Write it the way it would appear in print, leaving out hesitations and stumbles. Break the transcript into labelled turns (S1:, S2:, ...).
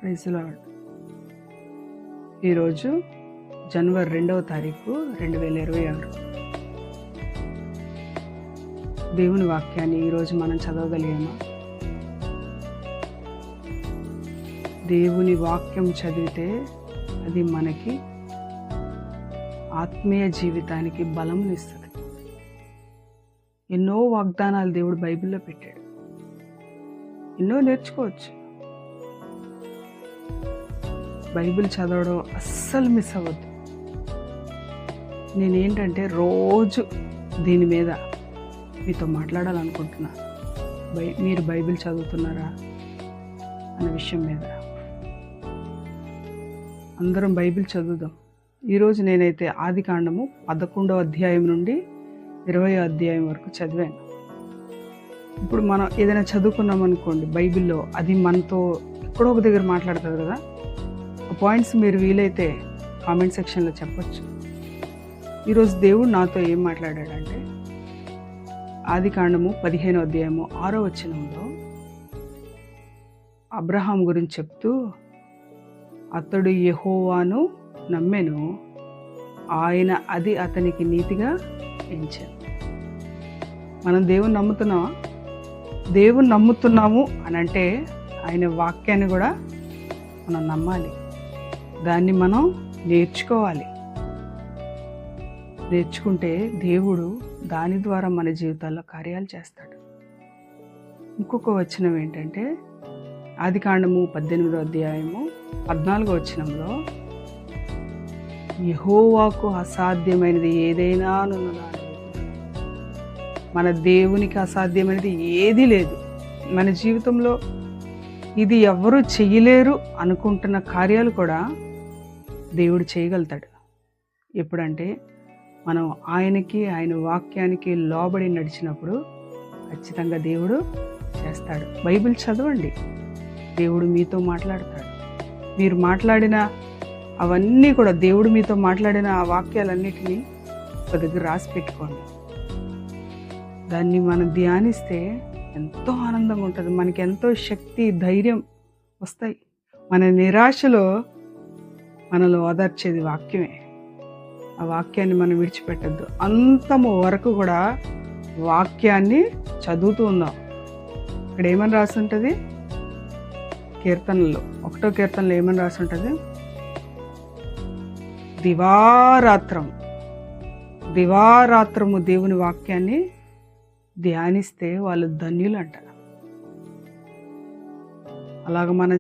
S1: Praise lord. ఈరోజు జనవరి 2వ తారీఖు 2026. దేవుని వాక్యాన్ని ఈరోజు మనం చదవగలిగామా? దేవుని వాక్యం చదివితే అది మనకి ఆత్మీయ జీవితానికి బలమునిస్తుంది. ఎన్నో వాగ్దానాలు దేవుడు బైబిల్లో పెట్టాడు. ఎన్నో నేర్చుకోవచ్చు. బైబిల్ చదవడం అస్సలు మిస్ అవ్వద్దు. నేనేంటంటే రోజు దీని మీద మీతో మాట్లాడాలనుకుంటున్నా. మీరు బైబిల్ చదువుతున్నారా అనే విషయం మీద అందరం బైబిల్ చదువుదాం. ఈరోజు నేనైతే ఆదికాండము 11వ అధ్యాయం నుండి 20వ అధ్యాయం వరకు చదివాను. ఇప్పుడు మనం ఏదైనా చదువుకున్నాం అనుకోండి బైబిల్లో, అది మనతో ఎక్కడో ఒక దగ్గర మాట్లాడుతుంది కదా. ఆ పాయింట్స్ మీరు వీలైతే కామెంట్ సెక్షన్లో చెప్పచ్చు. ఈరోజు దేవుడు నాతో ఏం మాట్లాడాడంటే, ఆదికాండము 15వ అధ్యాయము 6వ వచనంలో అబ్రహాం గురించి చెప్తూ, అతడు యెహోవాను నమ్మెను, ఆయన అది అతనికి నీతిగా ఎంచాను. మనం దేవుని నమ్ముతున్నామా? దేవుని నమ్ముతున్నాము అని అంటే ఆయన వాక్యాన్ని కూడా మనం నమ్మాలి. దాన్ని మనం నేర్చుకోవాలి. నేర్చుకుంటే దేవుడు దాని ద్వారా మన జీవితాల్లో కార్యాలు చేస్తాడు. ఇంకొక వచనం ఏంటంటే, ఆదికాండము 18వ అధ్యాయము 14వ వచనంలో, యెహోవాకు అసాధ్యమైనది ఏదైనా ఉన్నదా? మన దేవునికి అసాధ్యమైనది ఏదీ లేదు. మన జీవితంలో ఇది ఎవ్వరూ చెయ్యలేరు అనుకుంటున్న కార్యాలు కూడా దేవుడు చేయగలుగుతాడు. ఎప్పుడంటే మనం ఆయనకి, ఆయన వాక్యానికి లోబడి నడిచినప్పుడు ఖచ్చితంగా దేవుడు చేస్తాడు. బైబిల్ చదవండి, దేవుడు మీతో మాట్లాడతాడు. మీరు మాట్లాడిన అవన్నీ కూడా, దేవుడు మీతో మాట్లాడిన ఆ వాక్యాలన్నిటినీ ఒక దగ్గర రాసి పెట్టుకోండి. దాన్ని మనం ధ్యానిస్తే ఎంతో ఆనందంగా ఉంటుంది. మనకి ఎంతో శక్తి, ధైర్యం వస్తాయి. మన నిరాశలో మనలో ఓదార్చేది వాక్యమే. ఆ వాక్యాన్ని మనం విడిచిపెట్టద్దు. అంతము వరకు కూడా వాక్యాన్ని చదువుతూ ఉందాం. ఇక్కడ ఏమని రాసి ఉంటుంది? కీర్తనలో 1వ కీర్తనలో ఏమని రాసి ఉంటుంది? దివారాత్రము దేవుని వాక్యాన్ని ధ్యానిస్తే వాళ్ళు ధన్యులు అంట. అలాగ మన